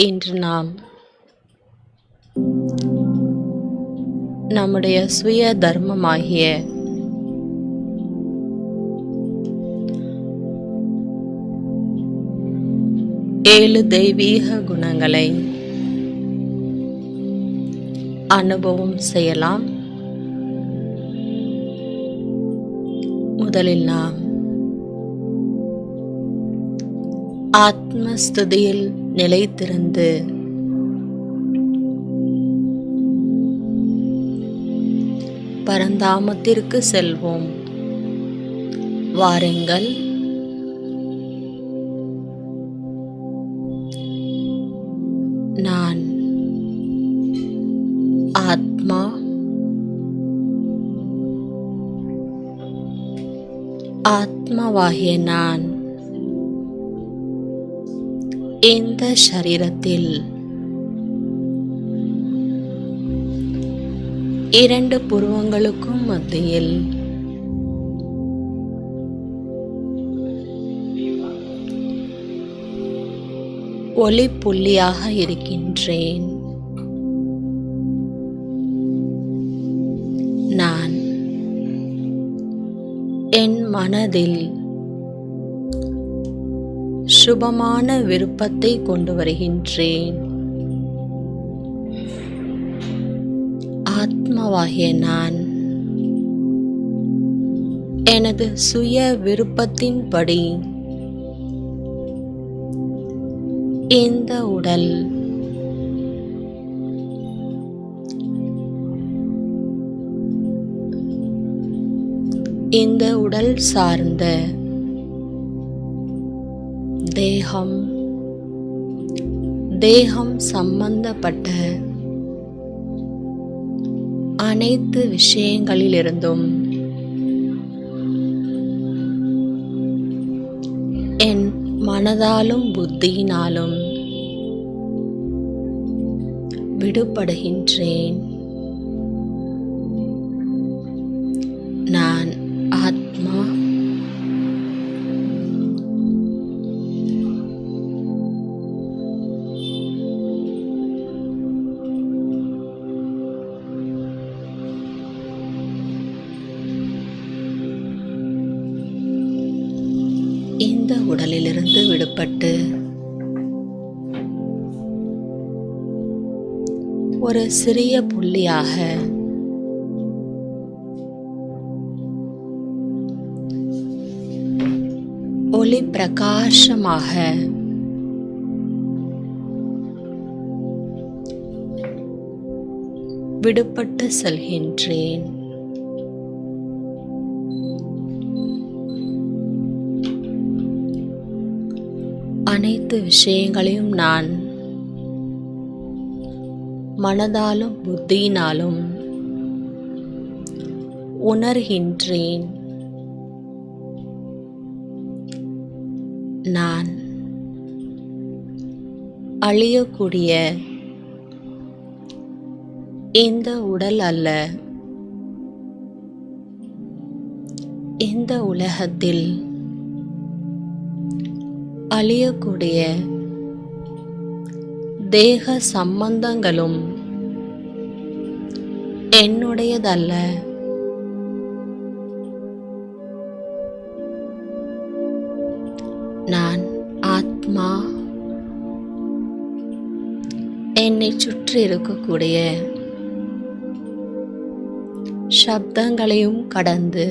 இன்று நாம் நம்முடைய சுய தர்மமாகிய ஏழு தெய்வீக குணங்களை அனுபவம் செய்யலாம். முதலில் நாம் ஆத்மஸ்துதியில் நிலைத்திருந்து பரந்தாமத்திற்கு செல்வோம். வாருங்கள். நான் ஆத்மா, ஆத்மாவாகிய நான் இந்த சரீரத்தில் இரண்டு புருவங்களுக்கும் மத்தியில் ஒளி புள்ளியாக இருக்கின்றேன். நான் என் மனதில் சுபமான விருப்பத்தை கொண்டு வருகின்றேன். ஆத்மாவாகிய நான் எனது சுய விருப்பத்தின்படி இந்த உடல் சார்ந்த தேகம் சம்பந்தப்பட்ட அனைத்து விஷயங்களிலிருந்தும் என் மனதாலும் புத்தியினாலும் விடுபடுகின்றேன். நான் ஆத்மா, இந்த உடலிலிருந்து விடுபட்டு ஒரு சிறிய புள்ளியாக ஒளி பிரகாசமாக விடுபட்டு செல்கின்றேன். அனைத்து விஷயங்களையும் நான் மனதாலும் புத்தியினாலும் உணர்கின்றேன். நான் அழியக்கூடிய இந்த உடல் அல்ல. இந்த உலகத்தில் அழியக்கூடிய தேக சம்பந்தங்களும் என்னுடையதல்ல. நான் ஆத்மா. என்னை சுற்றி இருக்கக்கூடிய சப்தங்களையும் கடந்து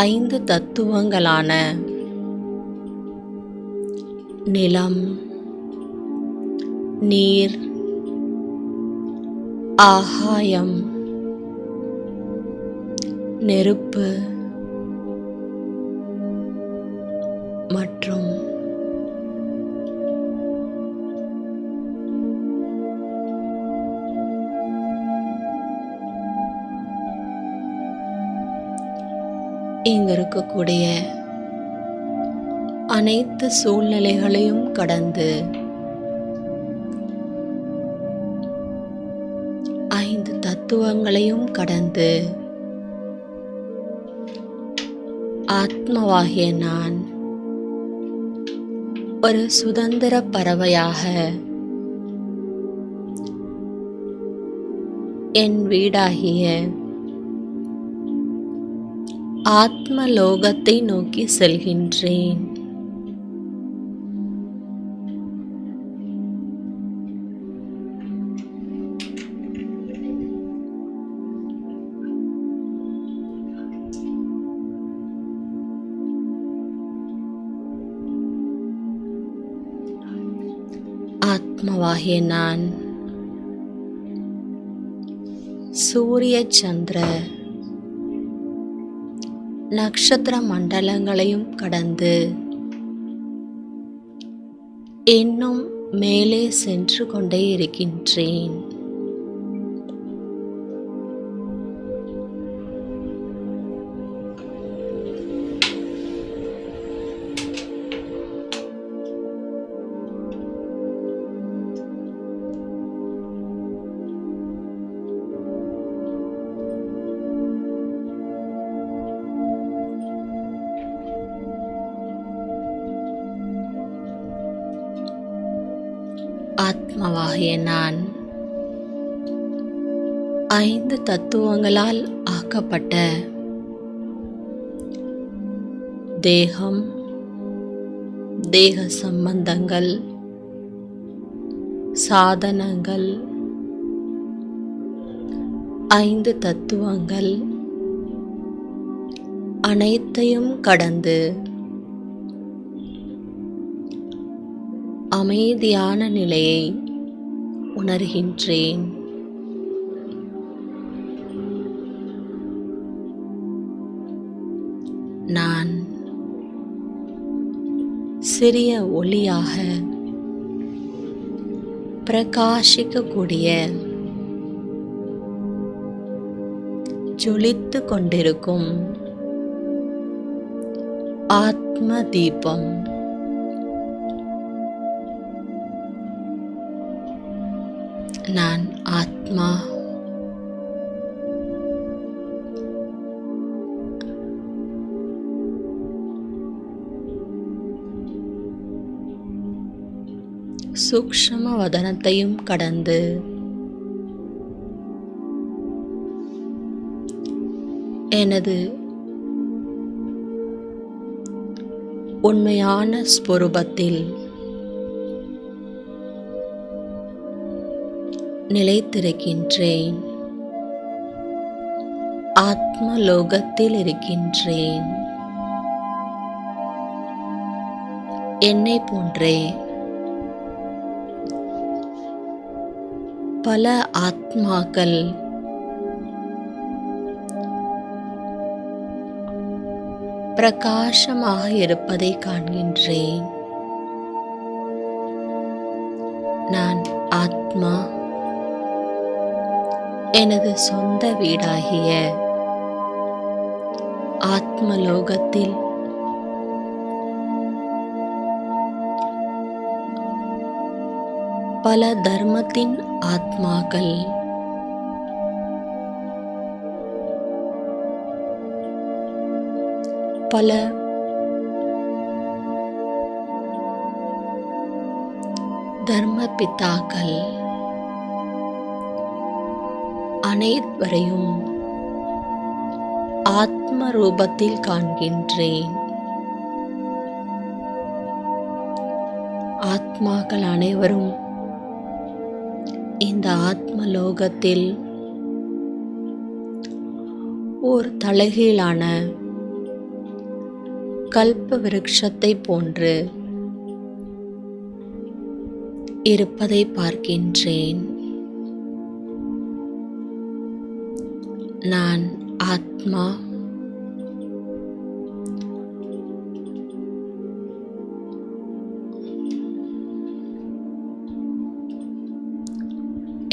ஐந்து தத்துவங்களான நிலம், நீர், ஆகாயம், நெருப்பு மற்றும் இங்கு இருக்கக்கூடிய அனைத்து சூழ்நிலைகளையும் கடந்து ஐந்து தத்துவங்களையும் கடந்து ஆத்மாவாகிய நான் ஒரு சுதந்திர பறவையாக என் வீடாகிய ஆத்மலோகத்தை நோக்கி செல்கின்றேன். ஆத்மாவாகிய நான் சூரிய சந்திர நட்சத்திர மண்டலங்களையும் கடந்து இன்னும் மேலே சென்று கொண்டே இருக்கின்றேன். ஆத்மாவாகிய நான் 5 தத்துவங்களால் ஆக்கப்பட்ட தேகம், தேக சம்பந்தங்கள், சாதனங்கள், 5 தத்துவங்கள் அனைத்தையும் கடந்து அமைதியான நிலையை உணர்கின்றேன். நான் சிறிய ஒளியாக பிரகாசிக்கக்கூடிய ஜொலித்து கொண்டிருக்கும் ஆத்ம தீபம். நான் ஆத்மா. சூக்ஷ்ம வதனத்தையும் கடந்து எனது உண்மையான ஸ்வரூபத்தில் நிலைத்திருக்கின்றேன். ஆத்மலோகத்தில் இருக்கின்றேன். என்னை போன்றே பல ஆத்மாக்கள் பிரகாசமாக இருப்பதை காண்கின்றேன். நான் ஆத்மா. எனது சொந்த வீடாகிய ஆத்மலோகத்தில் பல தர்மத்தின் ஆத்மாக்கள் பல தர்ம பிதாக்கள் அனைவரையும் ஆத்ம ரூபத்தில் காண்கின்றேன். ஆத்மாக்கள் அனைவரும் இந்த ஆத்மலோகத்தில் ஓர் தலைகீழான கல்ப விருட்சத்தை போன்று இருப்பதை பார்க்கின்றேன். நான் ஆத்மா.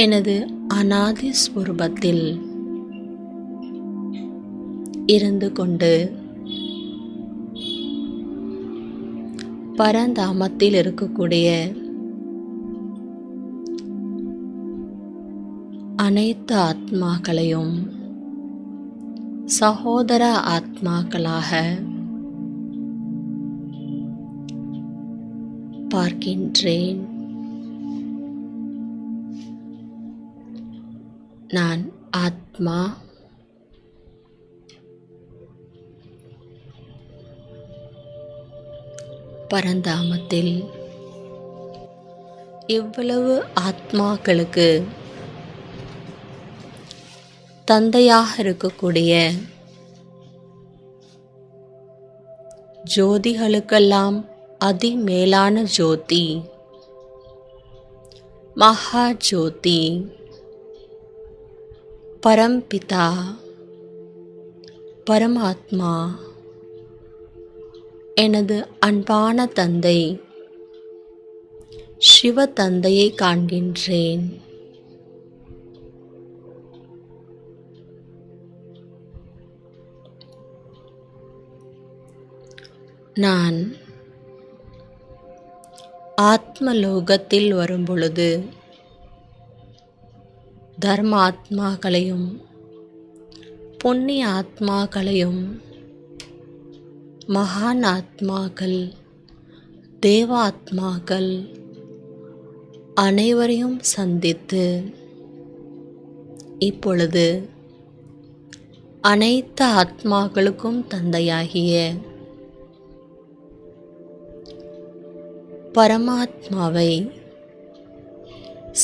எனது அநாதி ஸ்வரூபத்தில் இருந்து கொண்டு பரந்தாமத்தில் இருக்கக்கூடிய அனைத்து ஆத்மாக்களையும் சகோதர ஆத்மாக்களாக பார்க்கின்றேன். நான் ஆத்மா. பரந்தாமத்தில் இவ்வளவு ஆத்மாக்களுக்கு தந்தையாக இருக்கக்கூடிய ஜோதிகளுக்கெல்லாம் அதிமேலான ஜோதி, மகா ஜோதி, பரம்பிதா, பரமாத்மா, எனது அன்பான தந்தை சிவ தந்தையை காண்கின்றேன். நான் ஆத்மலோகத்தில் வரும்பொழுது தர்மாத்மாக்களையும் புண்ணிய ஆத்மாக்களையும் மகான் ஆத்மாக்கள், தேவாத்மாக்கள் அனைவரையும் சந்தித்து இப்பொழுது அனைத்து ஆத்மாக்களுக்கும் தந்தையாகிய பரமாத்மாவை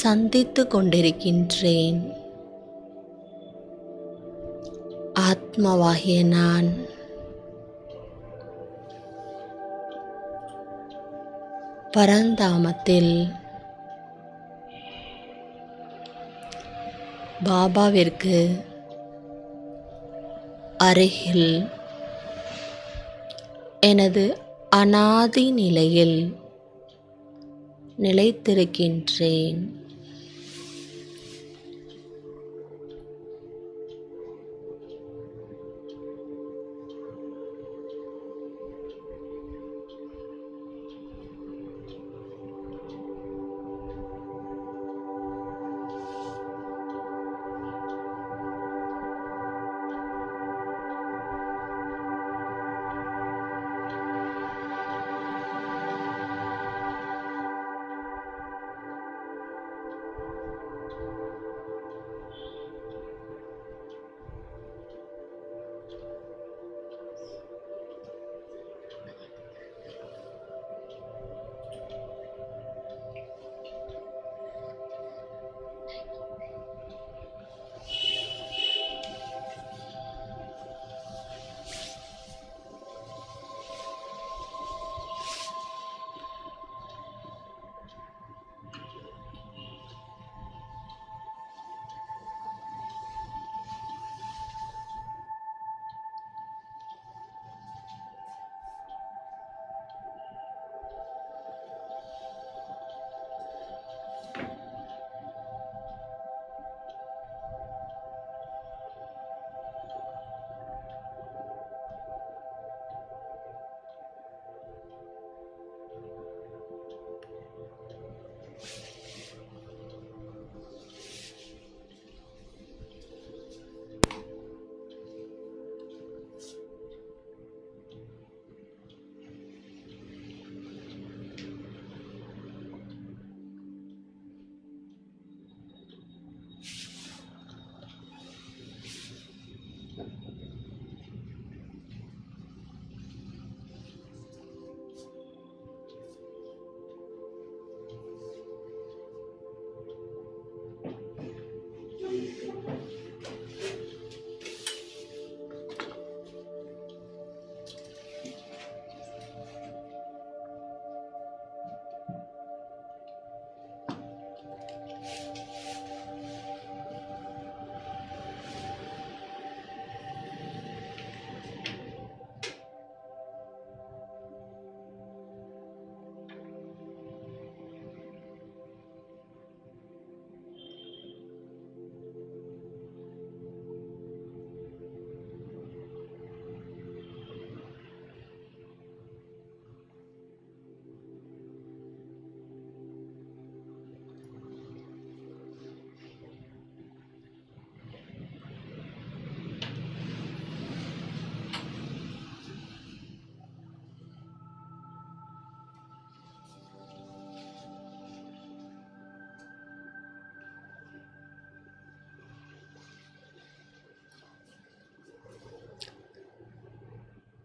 சந்தித்து கொண்டிருக்கின்றேன். ஆத்மாவாகிய நான் பரந்தாமத்தில் பாபாவிற்கு அருகில் எனது அனாதி நிலையில் நிலைத்திருக்கின்றேன்.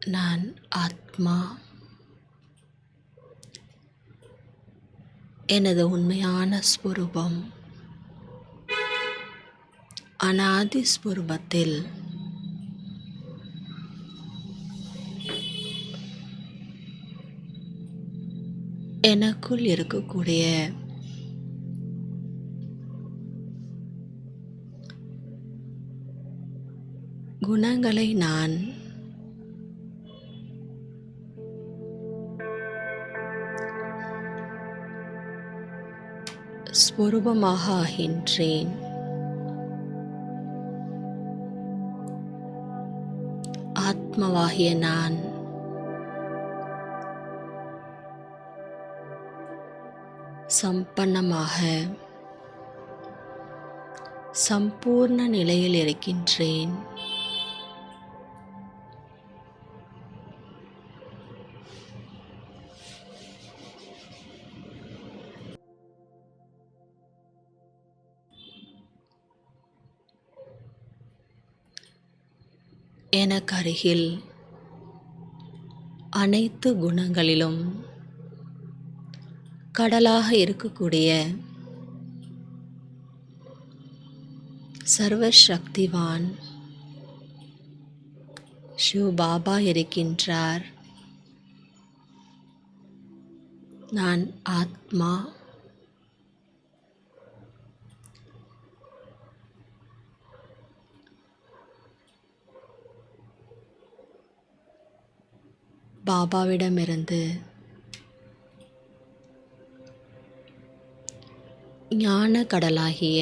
நான் ஆத்மா. எனது உண்மையான ஸ்வரூபம் அனாதி ஸ்வரூபத்தில் எனக்குள் இருக்கக்கூடிய குணங்களை நான் ஸ்வரூபமாக ஆகின்றேன். ஆத்மாவாகிய நான் சம்பன்னமாக சம்பூர்ண நிலையில் இருக்கின்றேன். எனக்கு அருகில் அனைத்து குணங்களிலும் கடலாக இருக்கக்கூடிய சர்வசக்திவான் சிவ பாபா இருக்கின்றார். நான் ஆத்மா. பாபாவிடமிருந்து ஞான கடலாகிய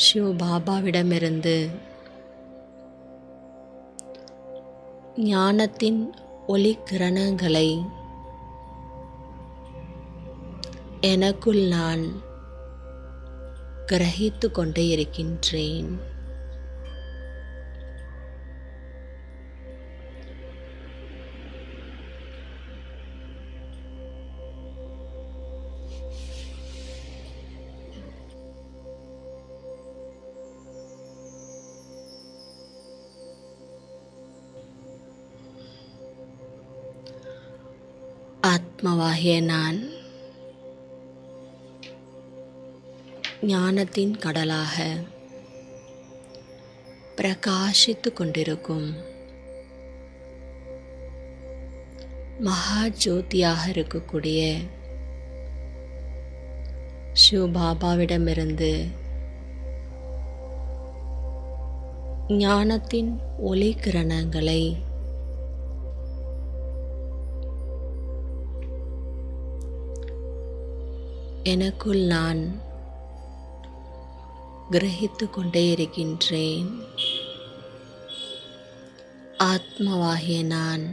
சிவ பாபாவிடமிருந்து ஞானத்தின் ஒளி கிரணங்களை எனக்குள் நான் கிரகித்து கொண்டே இருக்கின்றேன். ஆத்மாவாகிய நான் ஞானத்தின் கடலாக பிரகாசித்து கொண்டிருக்கும் மகா ஜோதியாக இருக்கக்கூடிய சிவ பாபாவிடமிருந்து ஞானத்தின் ஒளி கிரணங்களை எனக்குள் நான் கிரகித்து கொண்டே இருக்கின்றேன். ஆத்மாவாகிய நான்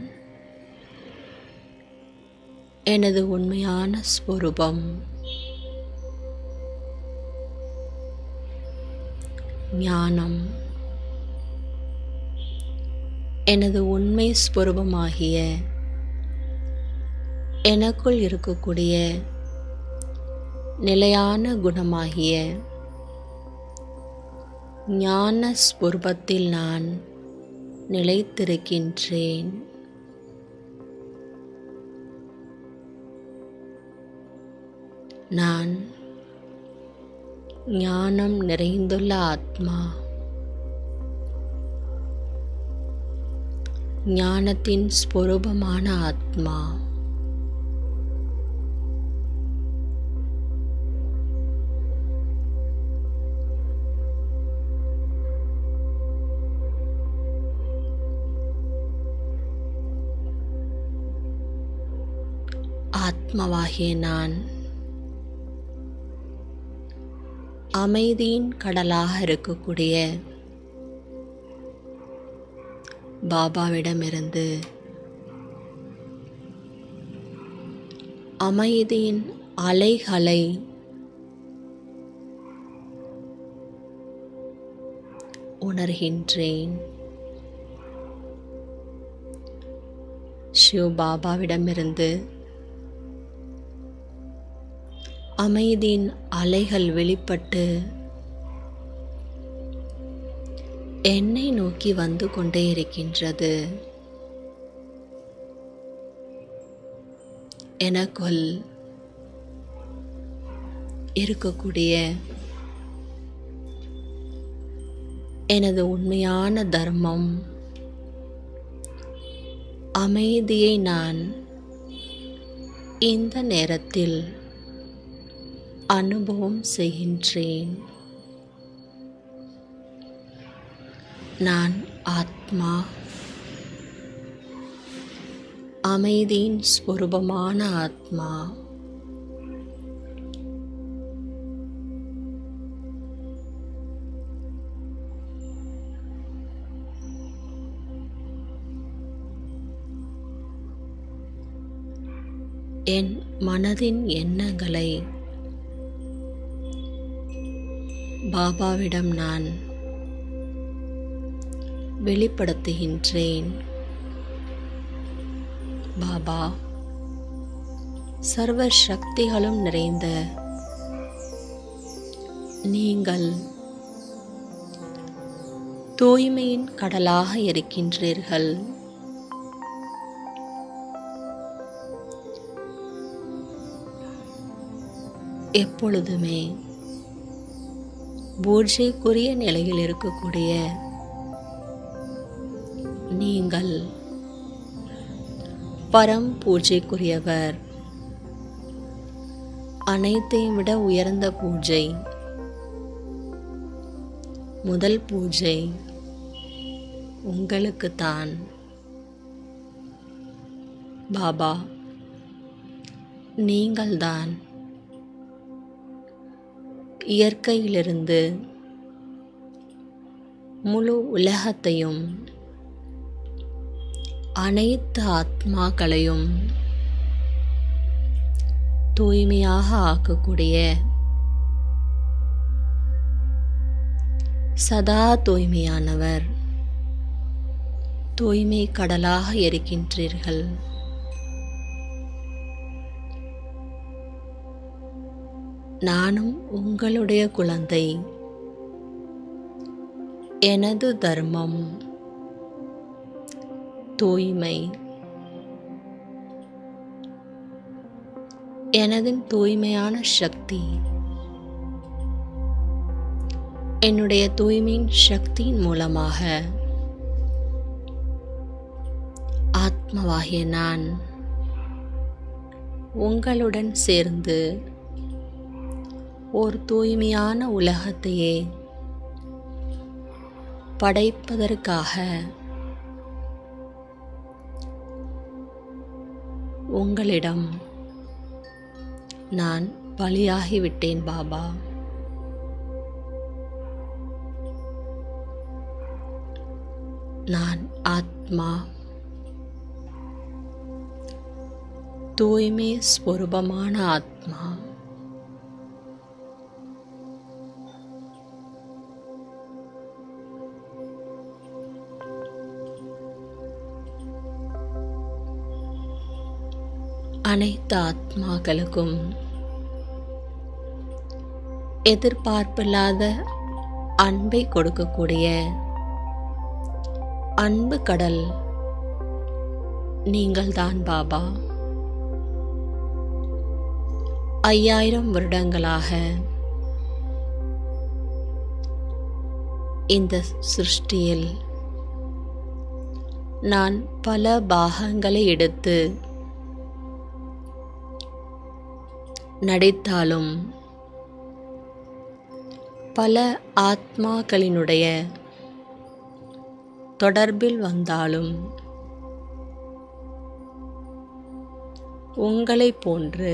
எனது உண்மையான ஸ்வரூபம் ஞானம். எனது உண்மை ஸ்வரூபமாகிய எனக்குள் இருக்கக்கூடிய நிலையான குணமாகிய ஞான ஸ்வரூபத்தில் நான் நிலைத்திருக்கின்றேன். நான் ஞானம் நிறைந்துள்ள ஆத்மா. ஞானத்தின் ஸ்வரூபமான ஆத்மா. ஆத்மாவாகிய நான் அமைதியின் கடலாக இருக்கக்கூடிய பாபாவிடமிருந்து அமைதியின் அலைகளை உணர்கின்றேன். சிவ பாபாவிடமிருந்து அமைதியின் அலைகள் வெளிப்பட்டு என்னை நோக்கி வந்து கொண்டே இருக்கின்றது. எனக்குள் இருக்கக்கூடிய எனது உண்மையான தர்மம் அமைதியை நான் இந்த நேரத்தில் அனுபவம் செய்கின்றேன். நான் ஆத்மா, அமைதியின் ஸ்வரூபமான ஆத்மா. என் மனதின் எண்ணங்களை பாபாவிடம் நான் வெளிப்படுத்துகின்றேன். பாபா, சர்வ சக்திகளும் நிறைந்த நீங்கள் தூய்மையின் கடலாக இருக்கின்றீர்கள். எப்பொழுதுமே பூஜைக்குரிய நிலையில் இருக்கக்கூடிய நீங்கள் பரம் பூஜைக்குரியவர். அனைத்தையும் விட உயர்ந்த பூஜை, முதல் பூஜை உங்களுக்குத்தான். பாபா, நீங்கள்தான் இயற்கையிலிருந்து முழு உலகத்தையும் அனைத்து ஆத்மாக்களையும் தூய்மையாக ஆக்கக்கூடிய சதா தூய்மையானவர், தூய்மை கடலாக இருக்கின்றீர்கள். நானும் உங்களுடைய குழந்தை. எனது தர்மம் தூய்மை. எனது தூய்மையான சக்தி, என்னுடைய தூய்மையின் சக்தியின் மூலமாக ஆத்மாவாகிய நான் உங்களுடன் சேர்ந்து ஒரு தூய்மையான உலகத்தையே படைப்பதற்காக உங்களிடம் நான் பலியாகிவிட்டேன். பாபா, நான் ஆத்மா, தூய்மை ஸ்வரூபமான ஆத்மா. அனைத்து ஆத்மாக்களுக்கும் எதிர்பார்ப்பில்லாத அன்பை கொடுக்கக்கூடிய அன்பு கடல் நீங்கள்தான் பாபா. 5000 வருடங்களாக இந்த சிருஷ்டியில் நான் பல பாகங்களை எடுத்து நடித்தாலும் பல ஆத்மாக்களினுடைய தொடர்பில் வந்தாலும் உங்களைப் போன்று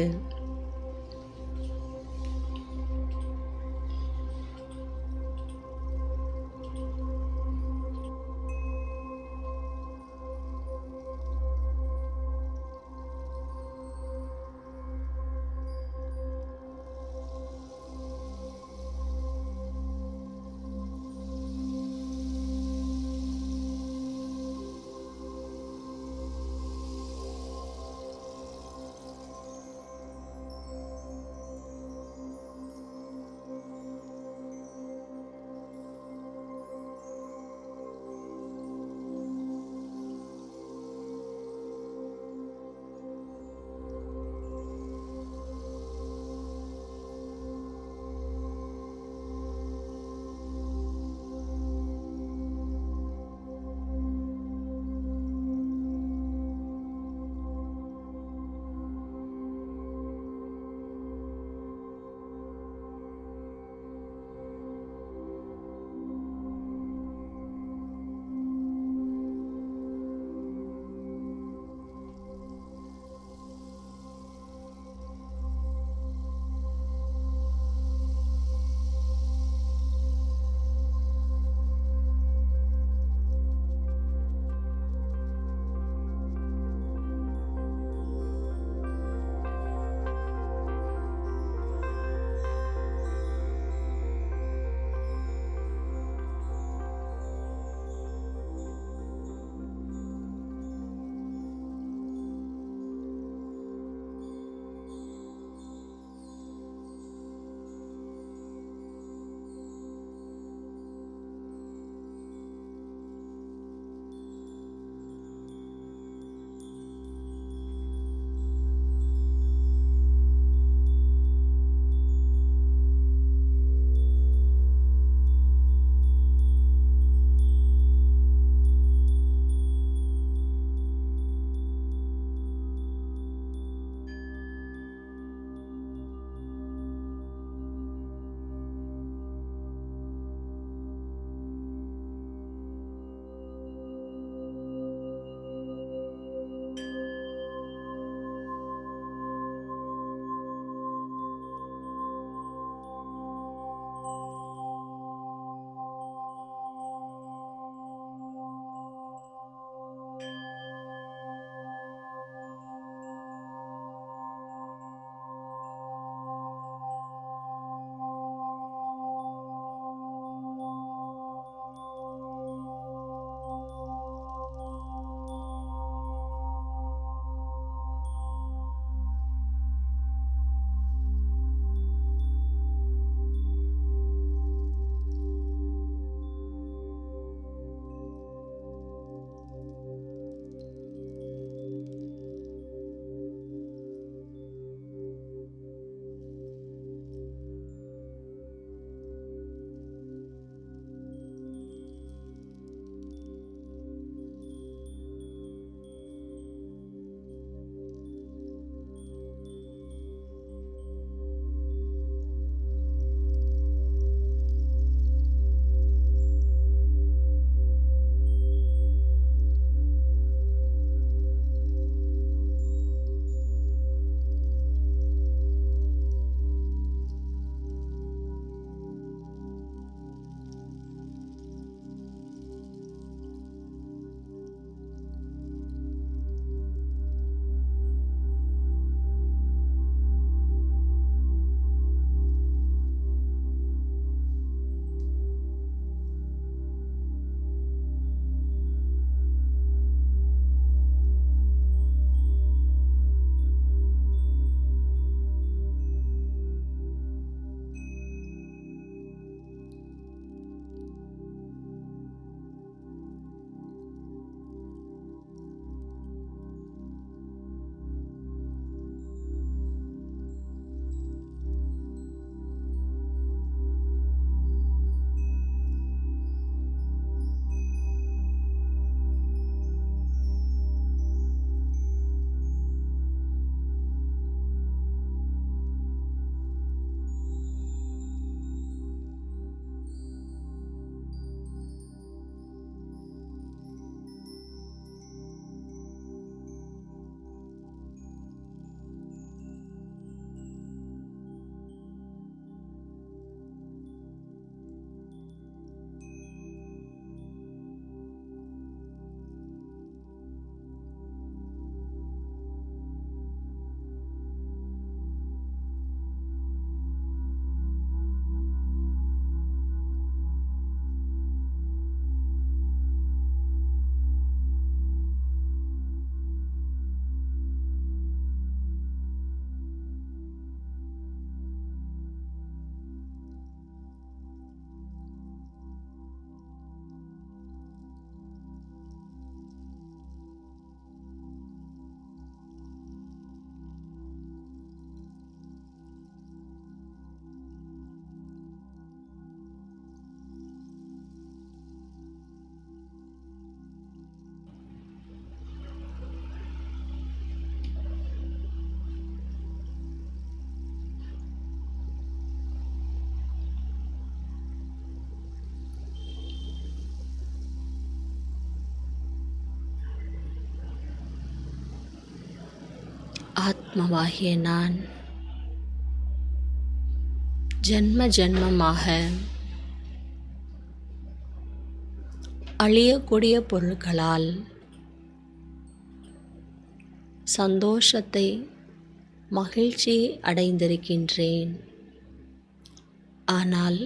ஆத்மாவாகிய நான் ஜென்ம ஜென்மமாக அழியக்கூடிய பொருட்களால் சந்தோஷத்தை மகிழ்ச்சி அடைந்திருக்கின்றேன். ஆனால்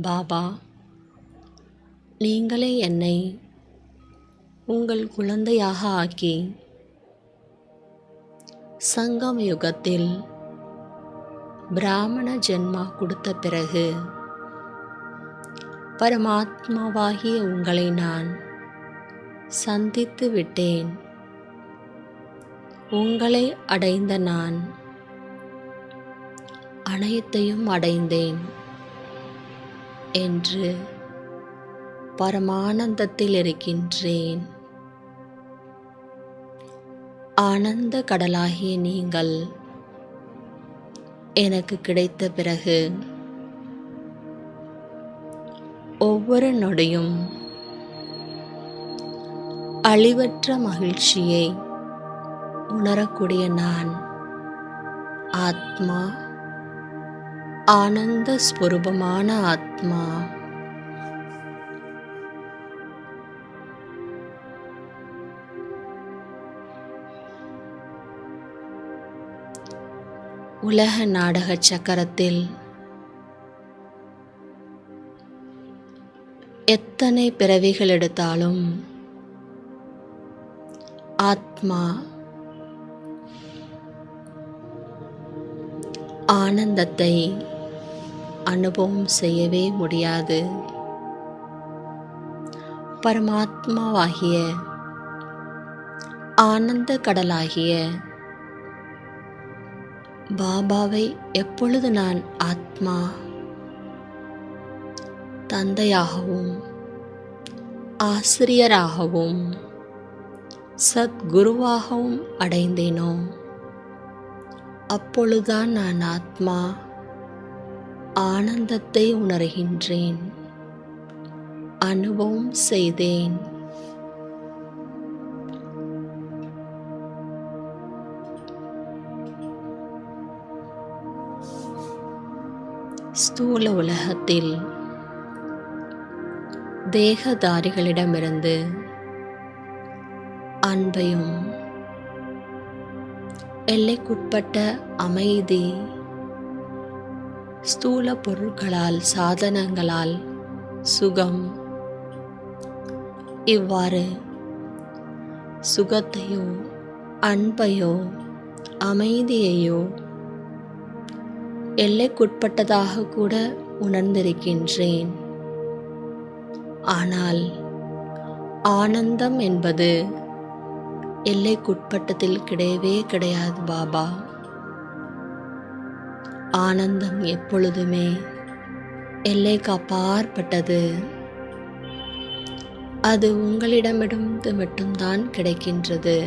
பாபா, நீங்களே என்னை உங்கள் குழந்தையாக ஆக்கி சங்கம் யுகத்தில் பிராமண ஜென்மா கொடுத்த பிறகு பரமாத்மாவாகிய உங்களை நான் சந்தித்து விட்டேன். உங்களை அடைந்த நான் அனைத்தையும் அடைந்தேன் என்று பரமானந்தத்தில் இருக்கின்றேன். ஆனந்த கடலாகிய நீங்கள் எனக்கு கிடைத்த பிறகு ஒவ்வொரு நொடியும் அழிவற்ற மகிழ்ச்சியை உணரக்கூடிய நான் ஆத்மா, ஆனந்த ஸ்வரூபமான ஆத்மா. உலக நாடக சக்கரத்தில் எத்தனை பிறவிகள் எடுத்தாலும் ஆத்மா ஆனந்தத்தை அனுபவம் செய்யவே முடியாது. பரமாத்மாவாகிய ஆனந்த கடலாகிய பாபாவை எப்பொழுது நான் ஆத்மா, தந்தையாகவும் ஆசிரியராகவும் சத்குருவாகவும் அடைந்தேனோ அப்பொழுதுதான் நான் ஆத்மா ஆனந்தத்தை உணர்கின்றேன், அனுபவம் செய்தேன். ஸ்தூல உலகத்தில் தேகதாரிகளிடமிருந்து அன்பையும் எல்லைக்குட்பட்ட அமைதி, ஸ்தூல பொருட்களால் சாதனங்களால் சுகம், இவ்வாறு சுகத்தையோ அன்பையோ அமைதியையோ எல்லைக்குட்பட்டதாக கூட உணர்ந்திருக்கின்றேன். ஆனால் ஆனந்தம் என்பது எல்லைக்குட்பட்டதில் கிடையவே கிடையாது பாபா. ஆனந்தம் எப்பொழுதுமே எல்லைக்கு அப்பாற்பட்டது. அது உங்களிடமிருந்து மட்டும்தான் கிடைக்கின்றது.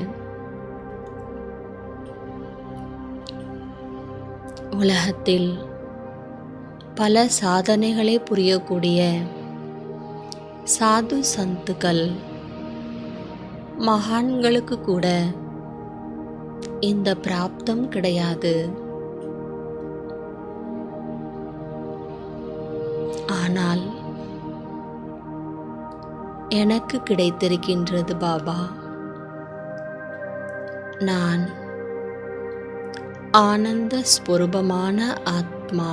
உலகத்தில் பல சாதனைகளை புரியக்கூடிய சாது சந்துக்கள், மகான்களுக்கு கூட இந்த பிராப்தம் கிடையாது. ஆனால் எனக்கு கிடைத்திருக்கின்றது பாபா. நான் ஆனந்த ஸ்வரூபமான ஆத்மா.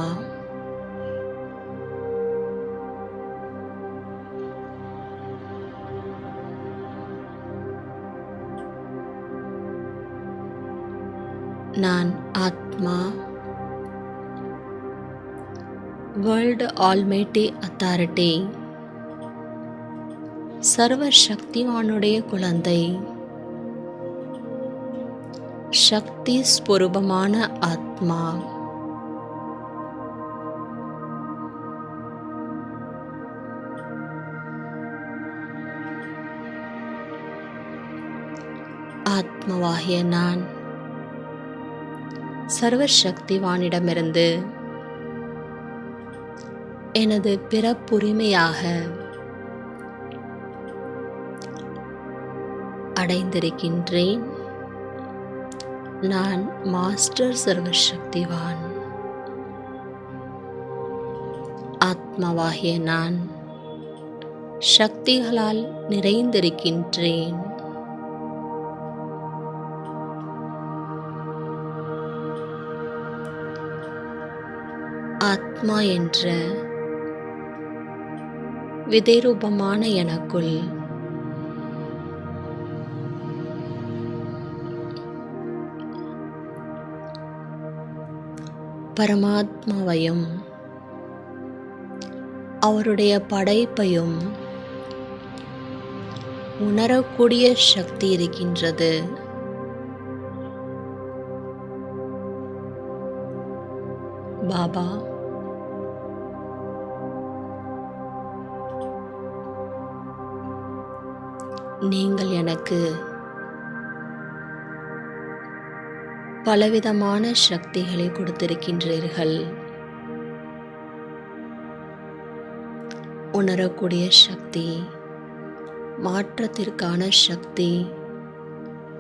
நான் ஆத்மா, வேர்ல்டு ஆல்மைட்டி அத்தாரிட்டி, சர்வ சக்திவானுடைய குழந்தை, சக்தி ஸ்வரூபமான ஆத்மா. ஆத்மாவாகிய நான் சர்வ சக்திவானிடமிருந்து எனது பிறப்புரிமையாக அடைந்திருக்கின்றேன். நான் மாஸ்டர் சர்வசக்திவான். ஆத்மாவாகிய நான் சக்திகளால் நிறைந்திருக்கின்றேன். ஆத்மா என்ற விதைரூபமான எனக்குள் பரமாத்மாவையும் அவருடைய படைப்பையும் உணரக்கூடிய சக்தி இருக்கின்றது. பாபா, நீங்கள் எனக்கு பலவிதமான சக்திகளை கொடுத்திருக்கின்றீர்கள். உணரக்கூடிய சக்தி, மாற்றத்திற்கான சக்தி,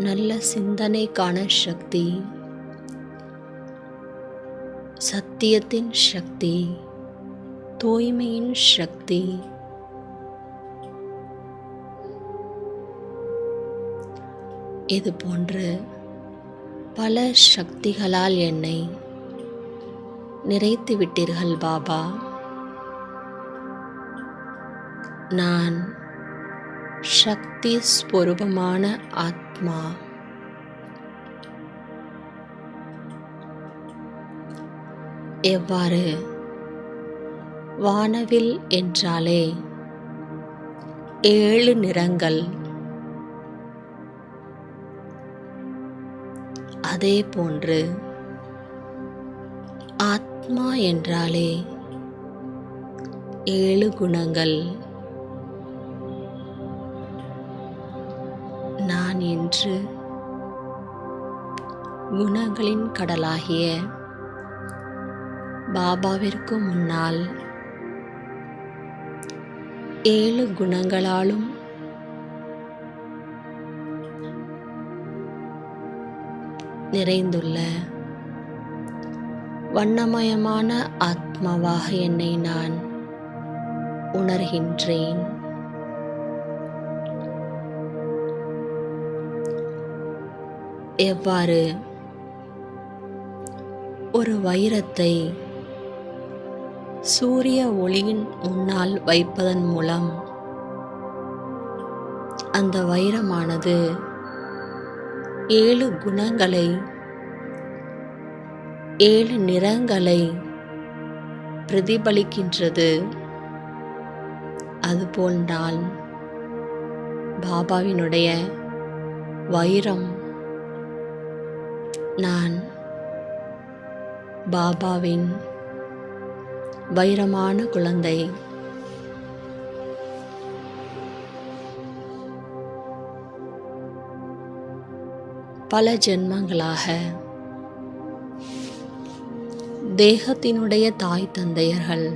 நல்ல சிந்தனைக்கான சக்தி, சத்தியத்தின் சக்தி, தூய்மையின் சக்தி, இது போன்று பல சக்திகளால் என்னை நிறைத்து விட்டீர்கள் பாபா. நான் சக்தி ஸ்வரூபமான ஆத்மா. எவ்வாறு வானவில் என்றாலே 7 நிறங்கள், அதே போன்று ஆத்மா என்றாலே 7 குணங்கள். நான் இன்று குணங்களின் கடலாகிய பாபாவிற்கு முன்னால் 7 குணங்களாலும் நிறைந்துள்ள வண்ணமயமான ஆத்மாவாக என்னை நான் உணர்கின்றேன். எவ்வாறு ஒரு வைரத்தை சூரிய ஒளியின் முன்னால் வைப்பதன் மூலம் அந்த வைரமானது 7 குணங்களை, 7 நிறங்களை பிரதிபலிக்கின்றது. அதுபோல் நான் பாபாவினுடைய வைரம். நான் பாபாவின் வைரமான குழந்தை. பல ஜென்மங்களாக தேகத்தினுடைய தாய் தந்தையர்கள்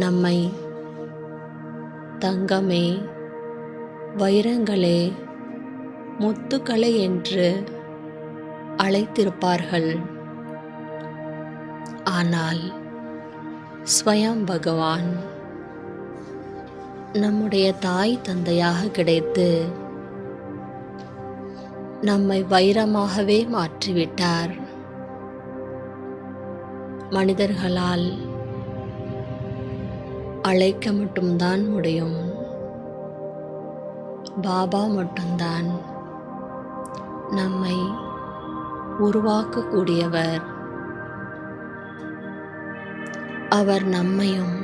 நம்மை தங்கமே, வைரங்களே, முத்துக்களே என்று அழைத்திருப்பார்கள். ஆனால் ஸ்வயம் பகவான் நம்முடைய தாய் தந்தையாக கிடைத்து நம்மை வைரமாகவே மாற்றிவிட்டார். மனிதர்களால் அழைக்க மட்டும்தான் முடியும். பாபா மட்டும்தான் நம்மை உருவாக்கக்கூடியவர். அவர் நம்மையும்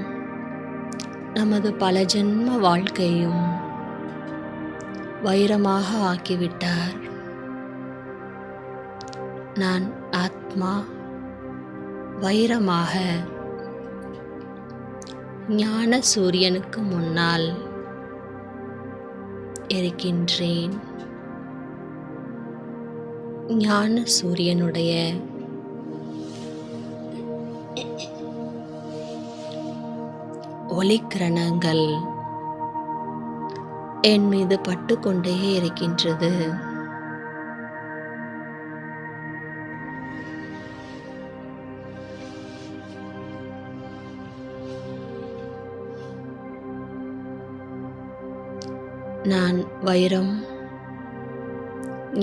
நமது பல ஜென்ம வாழ்க்கையும் வைரமாக ஆக்கிவிட்டார். நான் ஆத்மா வைரமாக ஞான சூரியனுக்கு முன்னால் இருக்கின்றேன். ஞான சூரியனுடைய ஒளிக்கிரணங்கள் என் மீது பட்டுக்கொண்டே இருக்கின்றது. நான் வைரம்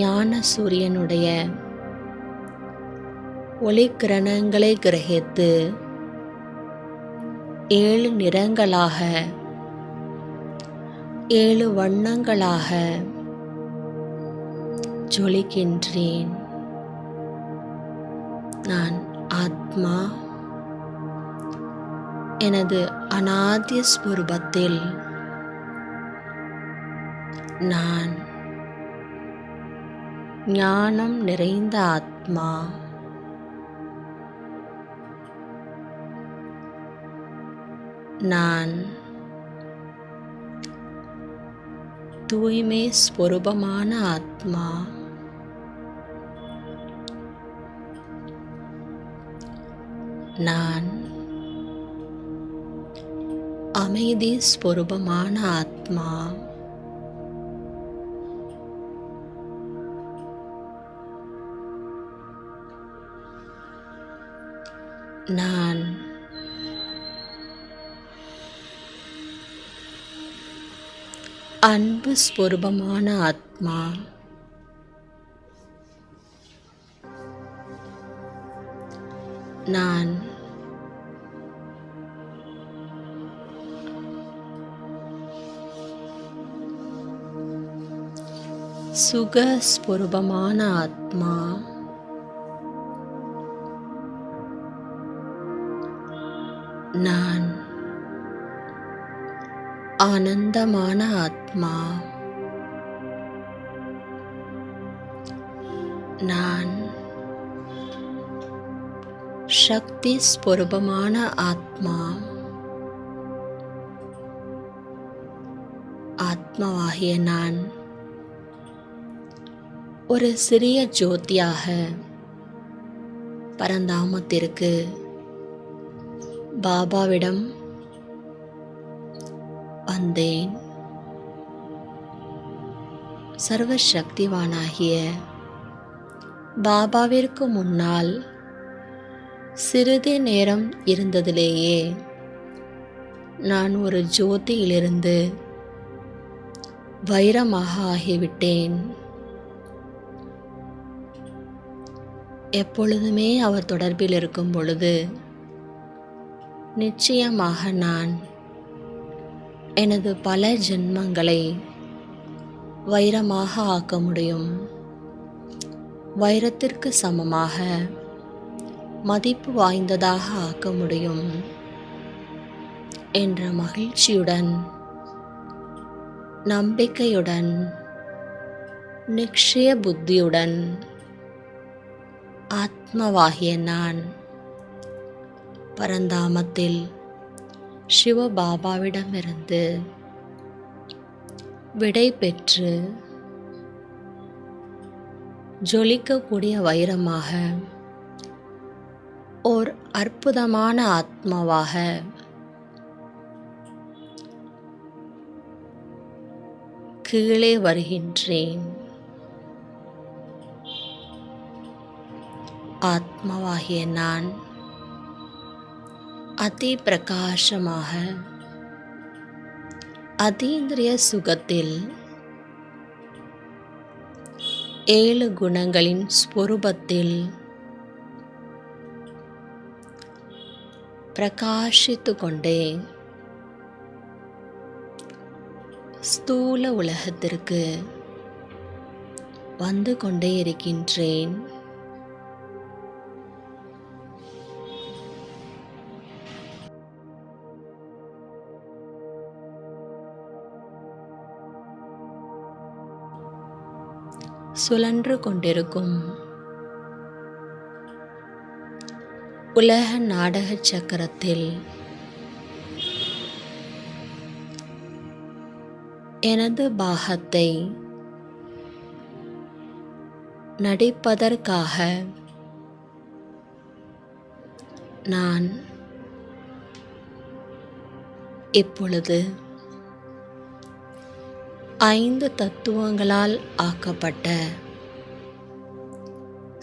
ஞான சூரியனுடைய ஒளிக்கிரணங்களை கிரகித்து 7 நிறங்களாக 7 வண்ணங்களாக ஜொலிக்கின்றேன். நான் ஆத்மா எனது அநாதி ஸ்வரூபத்தில் நான் ஞானம் நிறைந்த ஆத்மா. நான் தூய்மை ஸ்வரூபமான ஆத்மா. நான் அமைதி ஸ்வரூபமான ஆத்மா. நான் அன்பு ஸ்வரூபமான ஆத்மா. நான் சுக ஸ்வரூபமான ஆத்மா. நான் ஆனந்தமான ஆத்மா. நான் சக்தி ஸ்வரூபமான ஆத்மா. ஆத்மாவாகிய நான் ஒரு சிறிய ஜோதியாக பரந்தாமத்திற்கு பாபாவிடம் வந்தேன். சர்வசக்திவானாகிய பாபாவிற்கு முன்னால் சிறிது நேரம் இருந்ததிலேயே நான் ஒரு ஜோதியிலிருந்து வைரமாக ஆகிவிட்டேன். எப்பொழுதுமே அவர் தொடர்பில் இருக்கும் பொழுது நிச்சயமாக நான் எனது பல ஜென்மங்களை வைரமாக ஆக்க முடியும். வைரத்திற்கு சமமாக மதிப்பு வாய்ந்ததாக ஆக்க முடியும் என்ற மகிழ்ச்சியுடன், நம்பிக்கையுடன், நிச்சய புத்தியுடன் ஆத்மாவாகிய நான் பரந்தாமத்தில் சிவபாபாவிடமிருந்து விடை பெற்று ஜொலிக்கக்கூடிய வைரமாக, ஓர் அற்புதமான ஆத்மாவாக கீழே வருகின்றேன். ஆத்மாவாகிய நான் அதி பிரகாசமாக அதீந்திரிய சுகத்தில் 7 குணங்களின் ஸ்வரூபத்தில் பிரகாசித்து கொண்டே ஸ்தூல உலகத்திற்கு வந்து கொண்டே இருக்கின்றேன். சுழன்று கொண்டிருக்கும் உலக நாடக சக்கரத்தில் எனது பாகத்தை நடிப்பதற்காக நான் இப்பொழுது 5 தத்துவங்களால் ஆக்கப்பட்ட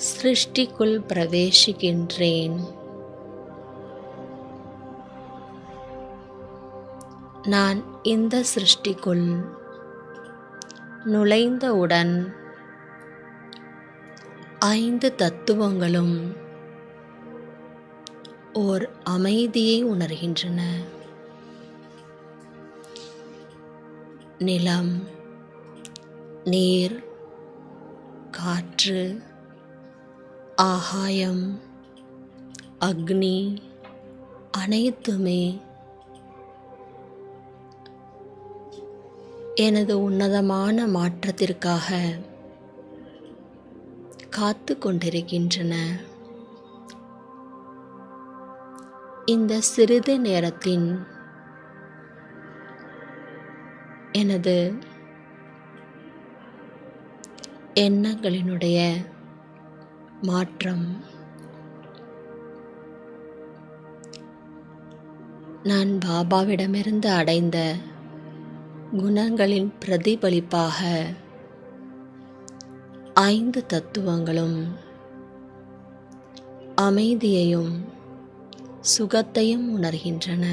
சிருஷ்டிக்குள் பிரவேசிக்கின்றேன். நான் இந்த சிருஷ்டிக்குள் நுழைந்தவுடன் 5 தத்துவங்களும் ஓர் அமைதியை உணர்கின்றன. நிலம், நீர், காற்று, ஆகாயம், அக்னி அனைத்துமே எனது உன்னதமான மாற்றத்திற்காக காத்து கொண்டிருக்கின்றன. இந்த சிறிது நேரத்தின் எனது எண்ணங்களினுடைய மாற்றம் நான் பாபாவிடமிருந்து அடைந்த குணங்களின் பிரதிபலிப்பாக 5 தத்துவங்களும் அமைதியையும் சுகத்தையும் உணர்கின்றன.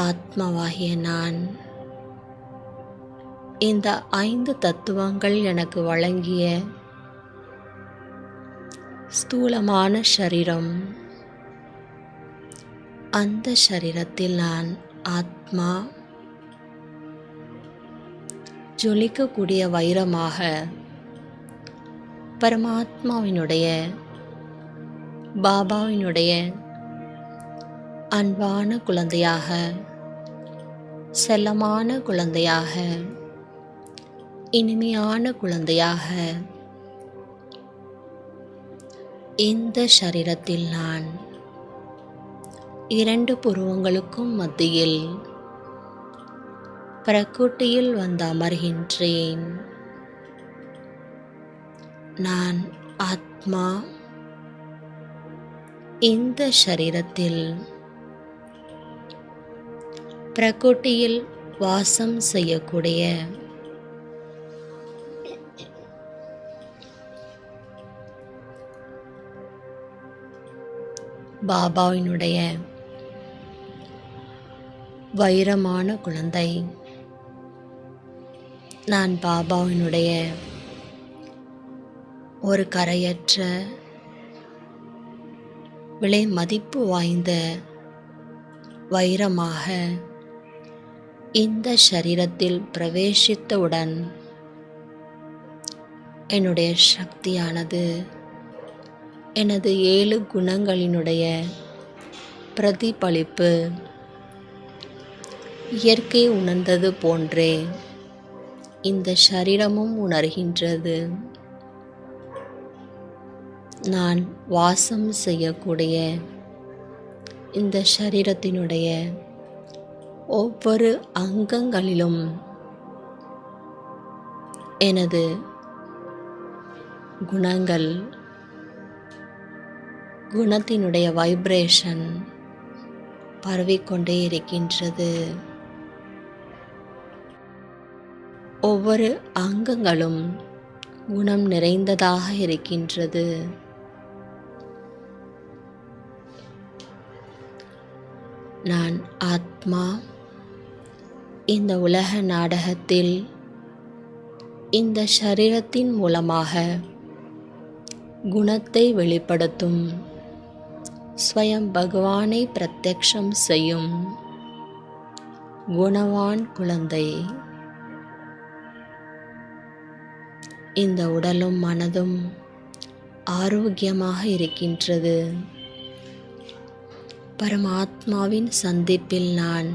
ஆத்மாவாகிய நான் இந்த 5 தத்துவங்கள் எனக்கு வழங்கிய ஸ்தூலமான சரீரம், அந்த சரீரத்தில் நான் ஆத்மா ஜொலிக்கக்கூடிய வைரமாக பரமாத்மாவினுடைய பாபாவினுடைய அன்பான குழந்தையாக, செல்லமான குழந்தையாக, இனிமையான குழந்தையாக இந்த சரீரத்தில் நான் 2 புருவங்களுக்கும் மத்தியில் பிரகிருதியில் வந்து அமர்கின்றேன். நான் ஆத்மா இந்த சரீரத்தில் பிரகிருதியில் வாசம் செய்யக்கூடிய பாபாவினுடைய வைரமான குழந்தை. நான் பாபாவினுடைய ஒரு கரையற்ற விலை மதிப்பு வாய்ந்த வைரமாக இந்த சரீரத்தில் பிரவேசித்தவுடன் என்னுடைய சக்தியானது எனது 7 குணங்களினுடைய பிரதிபலிப்பு இயற்கை உணர்ந்தது போன்றே இந்த சரீரமும் உணர்கின்றது. நான் வாசம் செய்யக்கூடிய இந்த சரீரத்தினுடைய ஒவ்வொரு அங்கங்களிலும் எனது குணங்கள், குணத்தினுடைய வைப்ரேஷன் பரவிக்கொண்டே இருக்கின்றது. ஒவ்வொரு அங்கங்களும் குணம் நிறைந்ததாக இருக்கின்றது. நான் ஆத்மா இந்த உலக நாடகத்தில் இந்த சரீரத்தின் மூலமாக குணத்தை வெளிப்படுத்தும் ஸ்வயம் பகவானை பிரத்யக்ஷம் செய்யும் குணவான் குழந்தை. இந்த உடலும் மனதும் ஆரோக்கியமாக இருக்கின்றது. பரமாத்மாவின் சந்திப்பில் நான்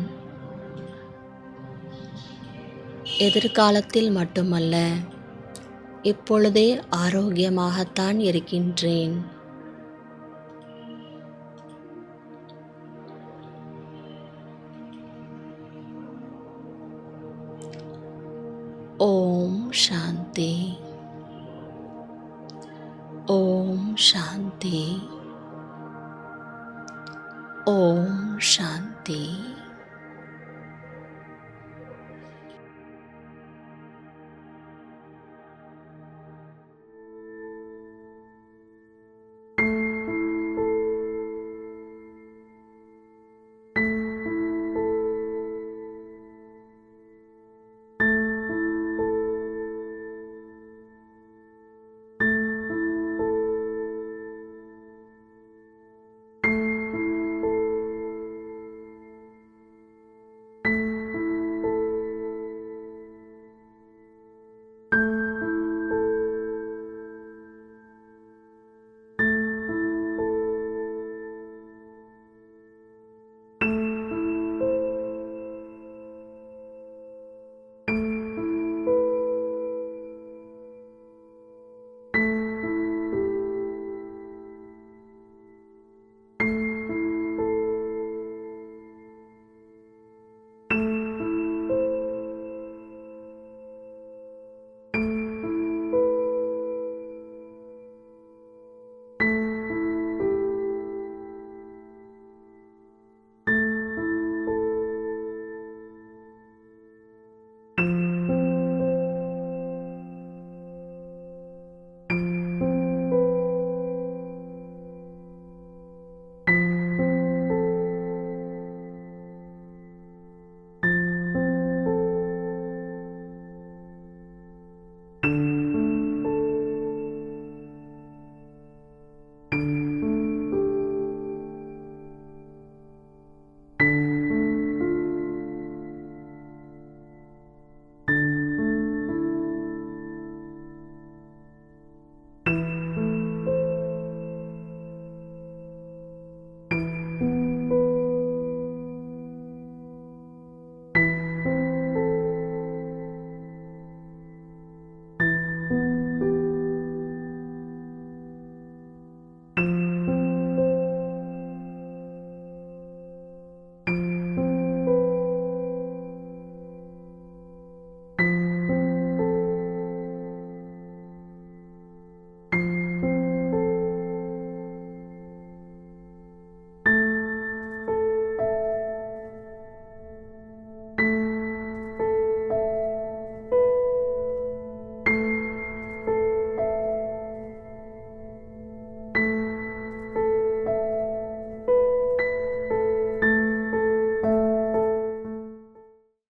எதிர்காலத்தில் மட்டுமல்ல, இப்பொழுதே ஆரோக்கியமாகத்தான் இருக்கின்றேன். ஓம் சாந்தி. ஓம் சாந்தி. ஓம் சாந்தி.